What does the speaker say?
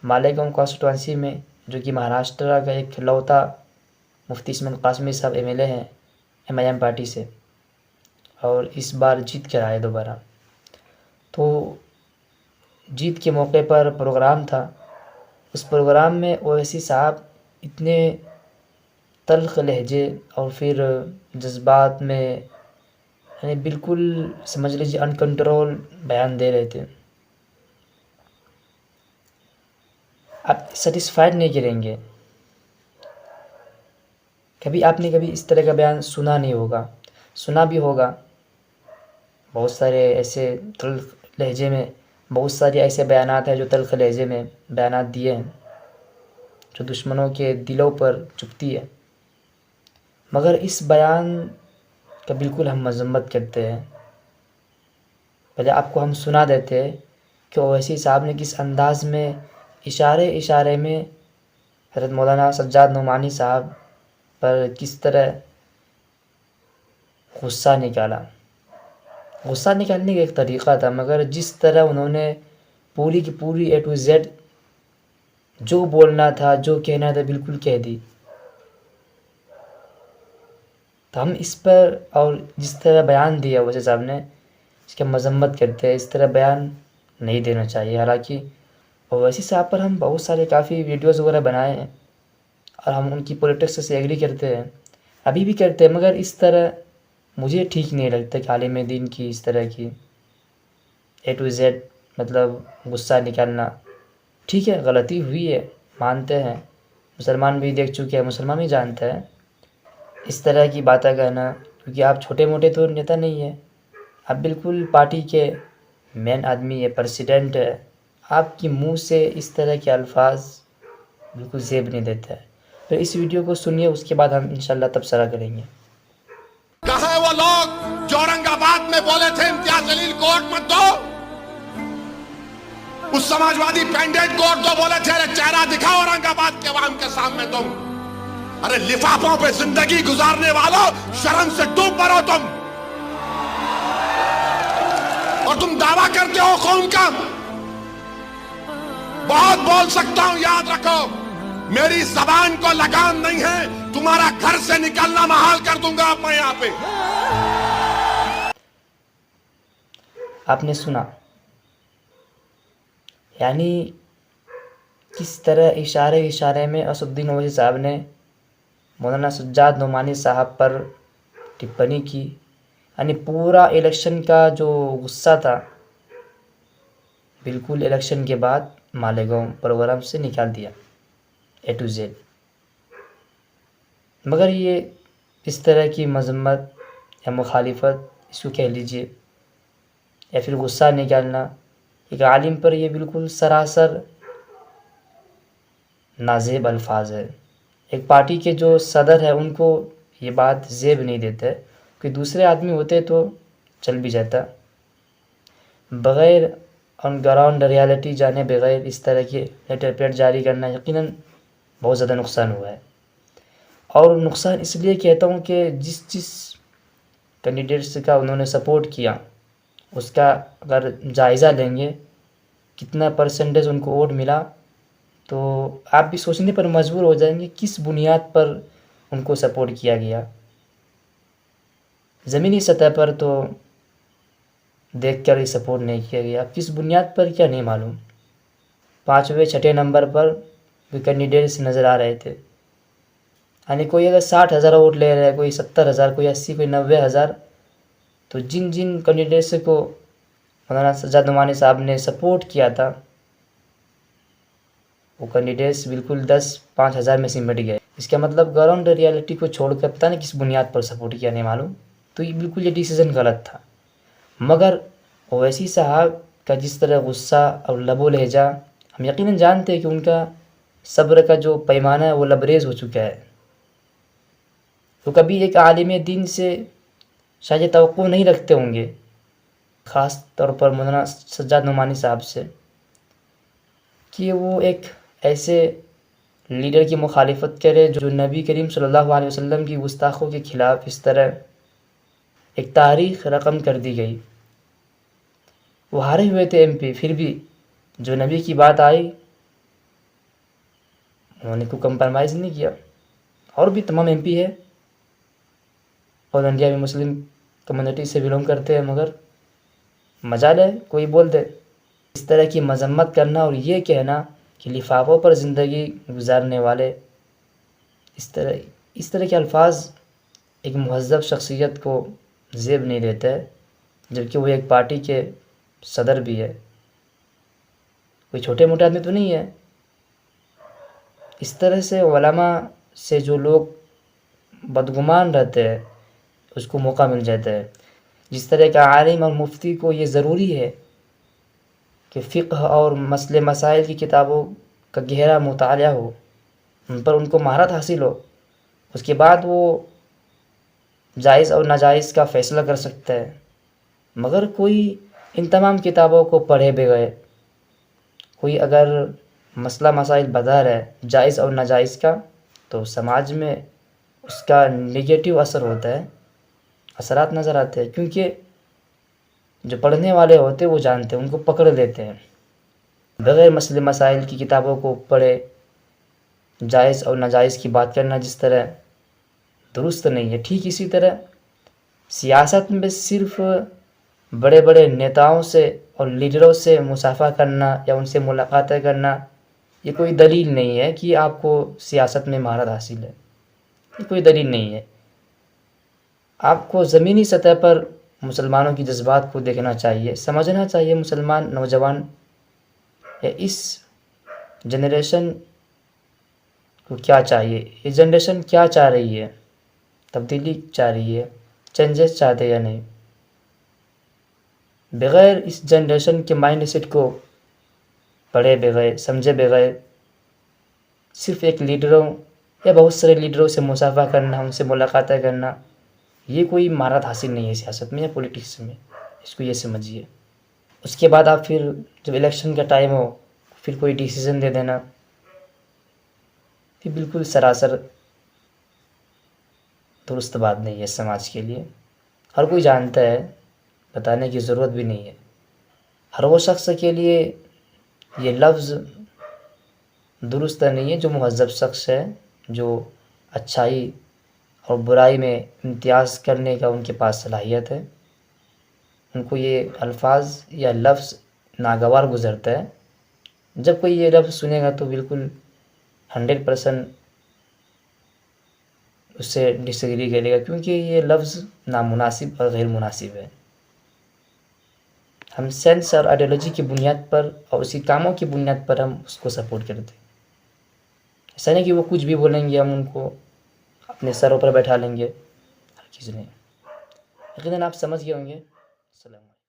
مالیگاؤں کانسٹیٹوانسی میں، جو کہ مہاراشٹرا کا ایک کھلوتا مفتی اسماعیل قاسمی صاحب ایم ایل اے ہیں MIM پارٹی سے، اور اس بار جیت کر آئے دوبارہ۔ تو جیت کے موقع پر پروگرام تھا، اس پروگرام میں اویسی صاحب اتنے تلخ لہجے اور پھر جذبات میں، یعنی بالکل سمجھ لیجیے انکنٹرول بیان دے رہے تھے، آپ سیٹسفائیڈ نہیں کریں گے۔ آپ نے کبھی اس طرح کا بیان سنا نہیں ہوگا، سنا بھی ہوگا بہت سارے ایسے تلخ لہجے میں، بہت سارے ایسے بیانات ہیں جو تلخ لہجے میں بیانات دیے ہیں، جو دشمنوں کے دلوں پر چبھتی ہے، مگر اس بیان کا بالکل ہم مذمت کرتے ہیں۔ پہلے آپ کو ہم سنا دیتے ہیں کہ اویسی صاحب نے کس انداز میں اشارے میں حضرت مولانا سجاد نعمانی صاحب پر کس طرح غصہ نکالا۔ غصہ نکالنے کا ایک طریقہ تھا، مگر جس طرح انہوں نے پوری کی پوری A to Z جو بولنا تھا، جو کہنا تھا، بالکل کہہ دی۔ تو ہم اس پر، اور جس طرح بیان دیا اویسی صاحب نے، اس کی مذمت کرتے ہیں، اس طرح بیان نہیں دینا چاہیے۔ حالانکہ اویسی صاحب پر ہم بہت سارے کافی ویڈیوز وغیرہ بنائے ہیں، اور ہم ان کی پولیٹکس سے ایگری کرتے ہیں، ابھی بھی کرتے ہیں، مگر اس طرح مجھے ٹھیک نہیں لگتا کہ عالم دین کی اس طرح کی A to Z مطلب غصہ نکالنا۔ ٹھیک ہے، غلطی ہوئی ہے، مانتے ہیں، مسلمان بھی دیکھ چکے ہیں، مسلمان بھی جانتا ہے، اس طرح کی باتیں کہنا، کیونکہ آپ چھوٹے موٹے تو نیتا نہیں ہیں، آپ بالکل پارٹی کے مین آدمی ہے، پریسیڈنٹ ہے، آپ کی منہ سے اس طرح کے الفاظ بالکل زیب نہیں دیتا ہے۔ تو اس ویڈیو کو سنیے، اس کے بعد ہم انشاءاللہ تبصرہ کریں گے۔ کہاں وہ لوگ جو اورنگ آباد میں بولے تھے امتیاز جلیل کو ووٹ مت دو، اس سماجوادی پینڈیٹ کو ووٹ دو، بولے تھے ارے چہرہ دکھاؤ اورنگ آباد کے عوام کے سامنے تم، ارے لفافوں پہ زندگی گزارنے والوں شرم سے ڈوب مرو تم، اور تم دعویٰ کرتے ہو خون کا۔ بہت بول سکتا ہوں، یاد رکھو میری زبان کو لگام نہیں ہے، تمہارا گھر سے نکلنا محال کر دوں گا میں یہاں پہ۔ آپ نے سنا، یعنی کس طرح اشارے میں اسد الدین اویسی صاحب نے مولانا سجاد نعمانی صاحب پر ٹپنی کی، یعنی پورا الیکشن کا جو غصہ تھا بالکل الیکشن کے بعد مالیگاؤں پروگرام سے نکال دیا A to Z۔ مگر یہ اس طرح کی مذمت یا مخالفت، اس کو کہہ لیجیے، یا پھر غصہ نکالنا ایک عالم پر، یہ بالکل سراسر نازیب الفاظ ہے۔ ایک پارٹی کے جو صدر ہے ان کو یہ بات زیب نہیں دیتا ہے، کہ دوسرے آدمی ہوتے تو چل بھی جاتا، بغیر آن گراؤنڈ ریالٹی جانے بغیر اس طرح کے لیٹر پیڈ جاری کرنا یقیناً بہت زیادہ نقصان ہوا ہے۔ اور نقصان اس لیے کہتا ہوں کہ جس کینڈیڈیٹس کا انہوں نے سپورٹ کیا، اس کا اگر جائزہ لیں گے کتنا پرسنٹیج ان کو ووٹ ملا، تو آپ بھی سوچنے پر مجبور ہو جائیں گے کس بنیاد پر ان کو سپورٹ کیا گیا۔ زمینی سطح پر تو دیکھ کر ہی سپورٹ نہیں کیا گیا، اب کس بنیاد پر کیا نہیں معلوم۔ 5ویں 6 نمبر پر کینڈیڈیٹس نظر آ رہے تھے، یعنی کوئی اگر 60,000 ووٹ لے رہا ہے، کوئی 70,000، کوئی 80، کوئی 90,000، تو جن کینڈیڈیٹس کو مولانا سجاد نعمانی صاحب نے سپورٹ کیا تھا، وہ کینڈیڈیٹس بالکل 5,000 میں سمٹ گئے۔ اس کا مطلب گراؤنڈ ریالٹی کو چھوڑ کر پتہ نہیں کس بنیاد پر سپورٹ کیا نہیں معلوم، تو یہ بالکل یہ ڈیسیزن غلط تھا۔ مگر اویسی صاحب کا جس طرح غصہ اور لب و لہجہ، ہم یقیناً جانتے ہیں کہ ان کا صبر کا جو پیمانہ ہے وہ لبریز ہو چکا ہے، تو کبھی ایک عالم دین سے شاید یہ توقع نہیں رکھتے ہوں گے، خاص طور پر مولانا سجاد نعمانی صاحب سے، کہ وہ ایک ایسے لیڈر کی مخالفت کرے جو نبی کریم صلی اللہ علیہ وسلم کی گستاخوں کے خلاف اس طرح ایک تاریخ رقم کر دی گئی۔ وہ ہارے ہوئے تھے MP، پھر بھی جو نبی کی بات آئی انہوں نے کوئی کمپرومائز نہیں کیا. اور بھی تمام ایم پی ہے اور انڈیا میں مسلم کمیونٹی سے بلونگ کرتے ہیں، مگر مجال ہے کوئی بول دے. اس طرح کی مذمت کرنا اور یہ کہنا کہ لفافوں پر زندگی گزارنے والے، اس طرح کے الفاظ ایک مہذب شخصیت کو زیب نہیں دیتا ہے، جبکہ وہ ایک پارٹی کے صدر بھی ہے، کوئی چھوٹے موٹے آدمی تو نہیں ہے. اس طرح سے علماء سے جو لوگ بدگمان رہتے ہیں اس کو موقع مل جاتا ہے. جس طرح کا عالم اور مفتی کو یہ ضروری ہے کہ فقہ اور مسئلے مسائل کی کتابوں کا گہرا مطالعہ ہو، ان کو مہارت حاصل ہو، اس کے بعد وہ جائز اور ناجائز کا فیصلہ کر سکتا ہے. مگر کوئی ان تمام کتابوں کو پڑھے بغیر کوئی اگر مسئلہ مسائل بتا رہا ہے جائز اور ناجائز کا، تو سماج میں اس کا نگیٹو اثر ہوتا ہے، اثرات نظر آتے ہیں. کیونکہ جو پڑھنے والے ہوتے ہیں وہ جانتے ہیں، ان کو پکڑ لیتے ہیں. بغیر مسئلے مسائل کی کتابوں کو پڑھے جائز اور ناجائز کی بات کرنا جس طرح درست نہیں ہے، ٹھیک اسی طرح سیاست میں صرف بڑے بڑے نیتاؤں سے اور لیڈروں سے مصافحہ کرنا یا ان سے ملاقاتیں کرنا یہ کوئی دلیل نہیں ہے کہ آپ کو سیاست میں مہارت حاصل ہے. یہ کوئی دلیل نہیں ہے. آپ کو زمینی سطح پر مسلمانوں کی جذبات کو دیکھنا چاہیے، سمجھنا چاہیے مسلمان نوجوان یا اس جنریشن کو کیا چاہیے، یہ جنریشن کیا چاہ رہی ہے، تبدیلی چاہ رہی ہے، چینجز چاہتے یا نہیں. بغیر اس جنریشن کے مائنڈ سیٹ کو پڑھے بغیر سمجھے بغیر صرف ایک لیڈروں یا بہت سارے لیڈروں سے مصافحہ کرنا، ان سے ملاقاتیں کرنا، یہ کوئی مہارت حاصل نہیں ہے سیاست میں یا پولیٹکس میں. اس کو یہ سمجھیے. اس کے بعد آپ پھر جب الیکشن کا ٹائم ہو پھر کوئی ڈیسیزن دے دینا، یہ بالکل سراسر درست بات نہیں ہے سماج کے لیے. ہر کوئی جانتا ہے، بتانے کی ضرورت بھی نہیں ہے. ہر وہ شخص کے لیے یہ لفظ درست نہیں ہے جو مہذب شخص ہے، جو اچھائی اور برائی میں امتیاز کرنے کا ان کے پاس صلاحیت ہے. ان کو یہ الفاظ یا لفظ ناگوار گزرتا ہے. جب کوئی یہ لفظ سنے گا تو بالکل 100% اس سے ڈس ایگری کرے گا، کیونکہ یہ لفظ نامناسب اور غیر مناسب ہے. ہم سینس اور آئیڈیالوجی کی بنیاد پر اور اسی کاموں کی بنیاد پر ہم اس کو سپورٹ کرتے ہیں. ایسا نہیں کہ وہ کچھ بھی بولیں گے ہم ان کو اپنے سروں پر بیٹھا لیں گے، ہر چیز نہیں. یقیناً آپ سمجھ گئے ہوں گے. السلام علیکم.